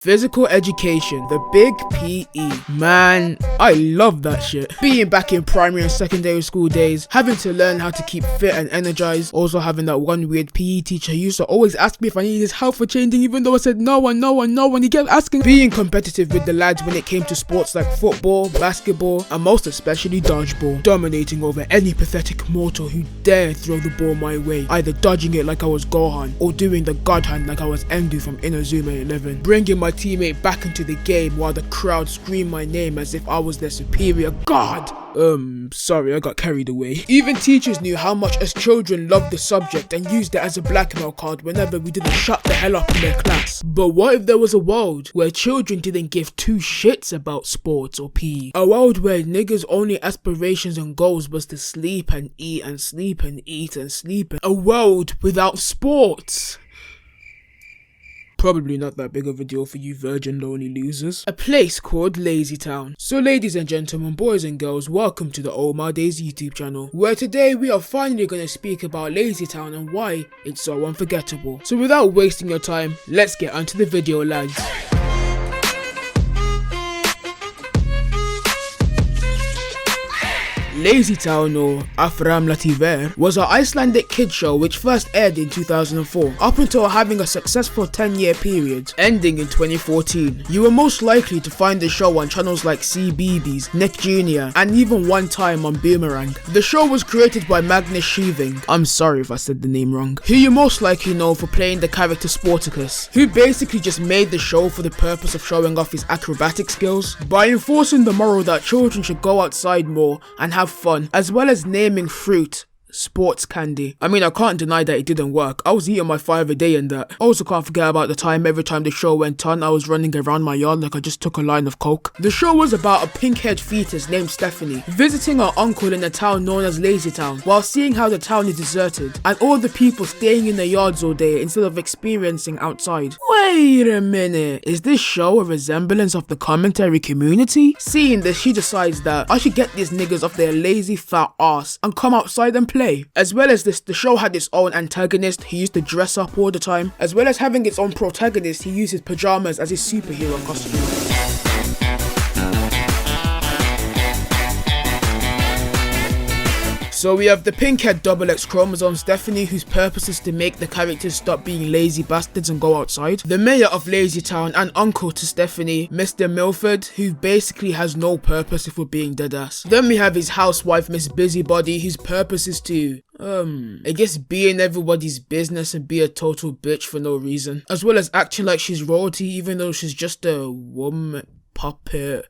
Physical education, the big PE. Man, I love that shit. Being back in primary and secondary school days, having to learn how to keep fit and energized, also having that one weird PE teacher who used to always ask me if I needed his help for changing even though I said no one, he kept asking. Being competitive with the lads when it came to sports like football, basketball, and most especially dodgeball. Dominating over any pathetic mortal who dared throw the ball my way, either dodging it like I was Gohan, or doing the god hand like I was Endu from Inazuma 11. Bringing my teammate back into the game while the crowd screamed my name as if I was their superior god. Sorry, I got carried away. Even teachers knew how much us children loved the subject and used it as a blackmail card whenever we didn't shut the hell up in their class. But what if there was a world where children didn't give two shits about sports or PE? A world where niggas' only aspirations and goals was to sleep and eat and sleep and eat and sleep. A world without sports. Probably not that big of a deal for you virgin lonely losers. A place called Lazytown. So ladies and gentlemen, boys and girls, welcome to the OhMarDayz YouTube channel, where today we are finally going to speak about Lazytown and why it's so unforgettable. So without wasting your time, let's get onto the video, lads. Lazytown, or Afram Lativer, was an Icelandic kid show which first aired in 2004, up until having a successful 10-year period, ending in 2014. You were most likely to find the show on channels like Cbeebies, Nick Jr., and even one time on Boomerang. The show was created by Magnús Scheving, I'm sorry if I said the name wrong, who you most likely know for playing the character Sportacus, who basically just made the show for the purpose of showing off his acrobatic skills, by enforcing the moral that children should go outside more and have fun, as well as naming fruit sports candy. I mean, I can't deny that it didn't work. I was eating my 5 a day and that. I also can't forget about the time every time the show went on, I was running around my yard like I just took a line of coke. The show was about a pink-haired fetus named Stefan visiting her uncle in a town known as Lazytown, while seeing how the town is deserted and all the people staying in their yards all day instead of experiencing outside. Wait a minute, is this show a resemblance of the commentary community? Seeing this, she decides that I should get these niggas off their lazy fat ass and come outside and play. As well as this, the show had its own antagonist who used to dress up all the time, as well as having its own protagonist who used his pajamas as his superhero costume. So we have the pink-haired XX chromosome Stephanie, whose purpose is to make the characters stop being lazy bastards and go outside. The mayor of Lazytown and uncle to Stephanie, Mr. Milford, who basically has no purpose if we're being deadass. Then we have his housewife, Miss Busybody, whose purpose is to I guess be in everybody's business and be a total bitch for no reason. As well as acting like she's royalty even though she's just a woman puppet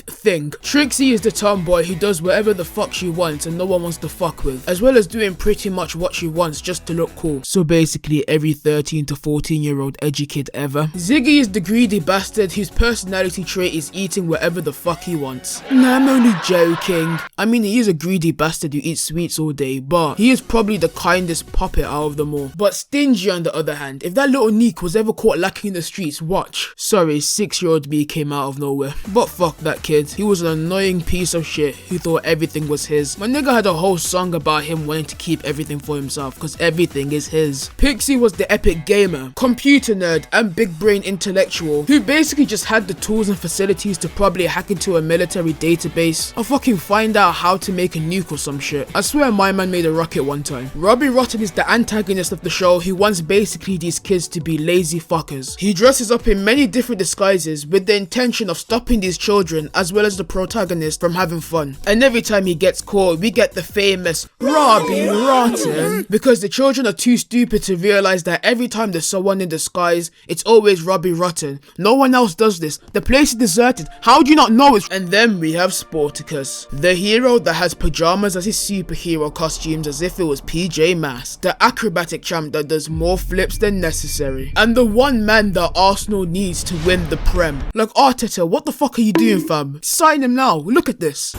thing. Trixie is the tomboy who does whatever the fuck she wants and no one wants to fuck with, as well as doing pretty much what she wants just to look cool. So basically every 13 to 14 year old edgy kid ever. Ziggy is the greedy bastard whose personality trait is eating whatever the fuck he wants. Nah, I'm only joking. I mean, he is a greedy bastard who eats sweets all day, but he is probably the kindest puppet out of them all. But Stingy on the other hand, if that little Neek was ever caught lacking in the streets, watch. Sorry, 6-year-old me came out of nowhere. But fuck that kid, he was an annoying piece of shit who thought everything was his. My nigga had a whole song about him wanting to keep everything for himself cause everything is his. Pixie was the epic gamer, computer nerd and big brain intellectual who basically just had the tools and facilities to probably hack into a military database or fucking find out how to make a nuke or some shit. I swear my man made a rocket one time. Robbie Rotten is the antagonist of the show who wants basically these kids to be lazy fuckers. He dresses up in many different disguises with the intention of stopping these children as well as the protagonist from having fun. And every time he gets caught, we get the famous Robbie Rotten because the children are too stupid to realize that every time there's someone in disguise, it's always Robbie Rotten. No one else does this. The place is deserted. How do you not know it? And then we have Sportacus, the hero that has pajamas as his superhero costumes as if it was PJ Masks, the acrobatic champ that does more flips than necessary, and the one man that Arsenal needs to win the Prem. Like Arteta, what the fuck are you doing, fam? Sign him now, look at this.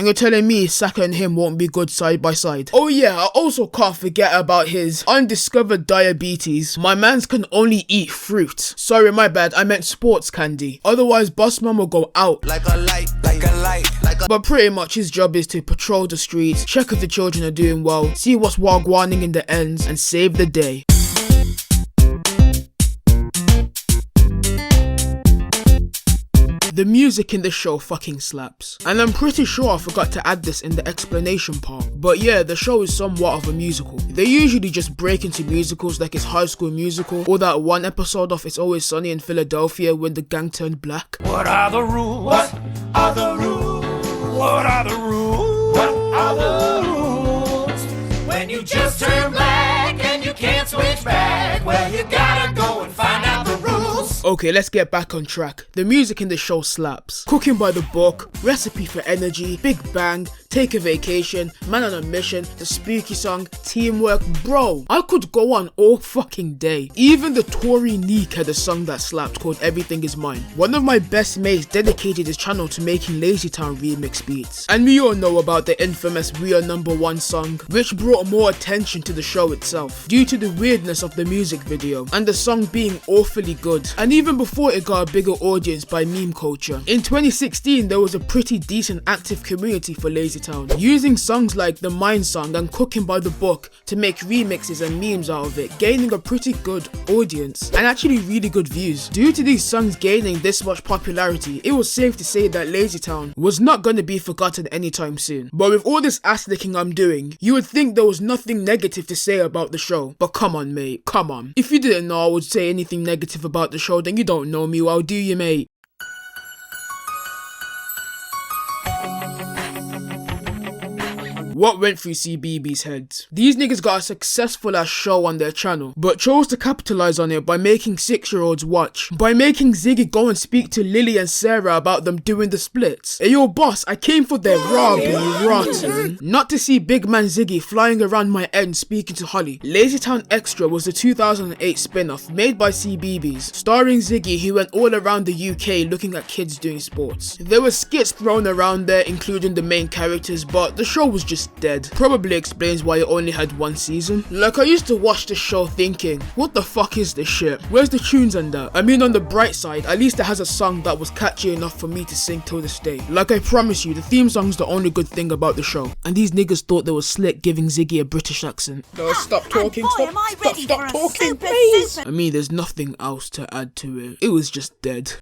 And you're telling me Saka and him won't be good side by side? Oh yeah, I also can't forget about his undiscovered diabetes. My mans can only eat fruit. Sorry, my bad, I meant sports candy. Otherwise, boss man will go out like a light. But pretty much his job is to patrol the streets, check if the children are doing well, see what's wagwaning in the ends, and save the day. The music in the show fucking slaps. And I'm pretty sure I forgot to add this in the explanation part. But yeah, the show is somewhat of a musical. They usually just break into musicals like it's High School Musical, or that one episode of It's Always Sunny in Philadelphia when the gang turned black. What are the rules? What are the rules? What are the rules? What are the rules? When you just turn black and you can't switch back, well, you gotta go and find out the rules. Okay, let's get back on track. The music in the show slaps. Cooking by the book, Recipe for Energy, Big Bang, Take a Vacation, Man on a Mission, the Spooky Song, Teamwork. Bro, I could go on all fucking day. Even the Tory Neek had a song that slapped called Everything Is Mine. One of my best mates dedicated his channel to making Lazytown remix beats. And we all know about the infamous We Are Number One song, which brought more attention to the show itself due to the weirdness of the music video and the song being awfully good. And even before it got a bigger audience by meme culture. In 2016, there was a pretty decent active community for Lazytown, using songs like the Mine song and Cooking by the Book to make remixes and memes out of it, gaining a pretty good audience and actually really good views. Due to these songs gaining this much popularity, it was safe to say that Lazytown was not going to be forgotten anytime soon. But with all this ass licking I'm doing, you would think there was nothing negative to say about the show. But come on, mate, come on. If you didn't know I would say anything negative about the show, then you don't know me well, do you, mate? What went through Cbeebies' heads? These niggas got a successful ass show on their channel, but chose to capitalize on it by making 6-year-olds watch. By making Ziggy go and speak to Lily and Sarah about them doing the splits. Hey yo boss, I came for their Robbie, rotten. Not to see big man Ziggy flying around my end speaking to Holly. Lazytown Extra was the 2008 spin-off made by Cbeebies, starring Ziggy who went all around the UK looking at kids doing sports. There were skits thrown around there including the main characters, but the show was just dead. Probably explains why it only had one season. Like, I used to watch the show thinking, what the fuck is this shit? Where's the tunes and that? I mean, on the bright side, at least it has a song that was catchy enough for me to sing till this day. Like, I promise you, the theme song's the only good thing about the show. And these niggas thought they were slick giving Ziggy a British accent. No, stop talking, stop talking, please. I mean, there's nothing else to add to it. It was just dead.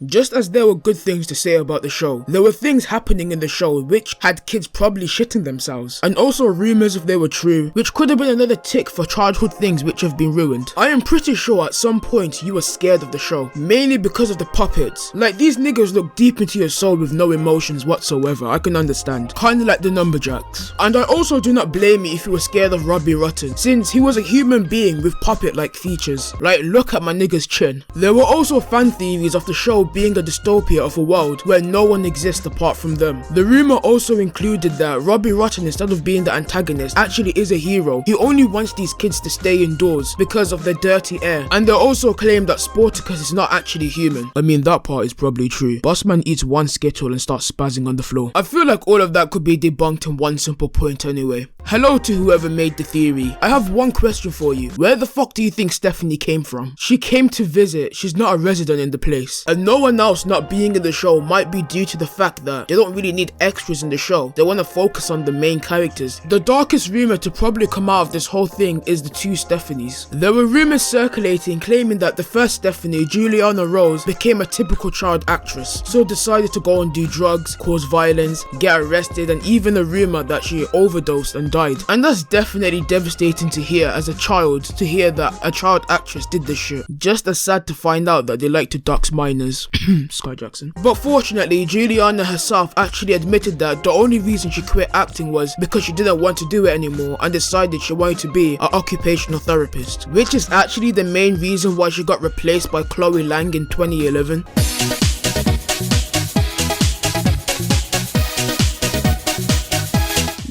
Just as there were good things to say about the show, there were things happening in the show which had kids probably shitting themselves, and also rumours if they were true, which could have been another tick for childhood things which have been ruined. I am pretty sure at some point you were scared of the show, mainly because of the puppets. Like, these niggas look deep into your soul with no emotions whatsoever, I can understand. Kinda like the Numberjacks. And I also do not blame you if you were scared of Robbie Rotten, since he was a human being with puppet-like features. Like, look at my nigga's chin. There were also fan theories of the show being a dystopia of a world where no one exists apart from them. The rumour also included that Robbie Rotten, instead of being the antagonist, actually is a hero. He only wants these kids to stay indoors because of the dirty air. And they also claim that Sportacus is not actually human. I mean, that part is probably true. Bossman eats one Skittle and starts spazzing on the floor. I feel like all of that could be debunked in one simple point anyway. Hello to whoever made the theory. I have one question for you. Where the fuck do you think Stephanie came from? She came to visit, she's not a resident in the place. And no one else not being in the show might be due to the fact that they don't really need extras in the show. They want to focus on the main characters. The darkest rumour to probably come out of this whole thing is the two Stephanies. There were rumours circulating claiming that the first Stephanie, Julianna Rose, became a typical child actress, so decided to go and do drugs, cause violence, get arrested, and even a rumour that she overdosed and died. And that's definitely devastating to hear as a child, to hear that a child actress did this shit. Just as sad to find out that they like to dox minors. Sky Jackson. But fortunately, Julianna herself actually admitted that the only reason she quit acting was because she didn't want to do it anymore and decided she wanted to be an occupational therapist, which is actually the main reason why she got replaced by Chloe Lang in 2011.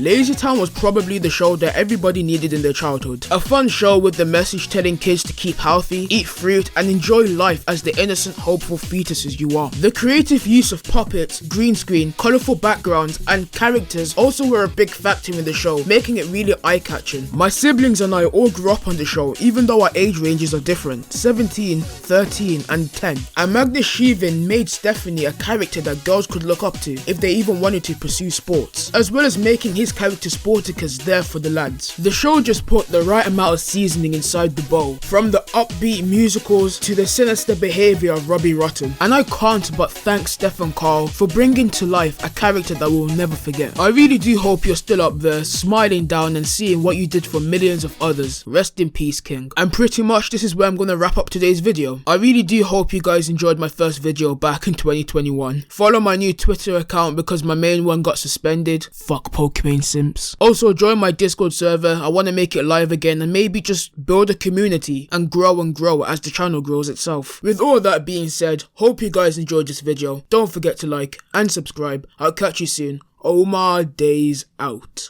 Lazytown was probably the show that everybody needed in their childhood. A fun show with the message telling kids to keep healthy, eat fruit, and enjoy life as the innocent, hopeful fetuses you are. The creative use of puppets, green screen, colourful backgrounds, and characters also were a big factor in the show, making it really eye-catching. My siblings and I all grew up on the show, even though our age ranges are different, 17, 13, and 10. And Magnús Scheving made Stephanie a character that girls could look up to if they even wanted to pursue sports, as well as making his character Sportacus there for the lads. The show just put the right amount of seasoning inside the bowl, from the upbeat musicals to the sinister behaviour of Robbie Rotten. And I can't but thank Stefan Karl for bringing to life a character that we'll never forget. I really do hope you're still up there, smiling down and seeing what you did for millions of others. Rest in peace, King. And pretty much this is where I'm gonna wrap up today's video. I really do hope you guys enjoyed my first video back in 2021. Follow my new Twitter account because my main one got suspended. Fuck Pokemon simps. Also join my Discord server. I want to make it live again and maybe just build a community and grow as the channel grows itself. With all that being said, hope you guys enjoyed this video. Don't forget to like and subscribe. I'll catch you soon. OhMarDayz out.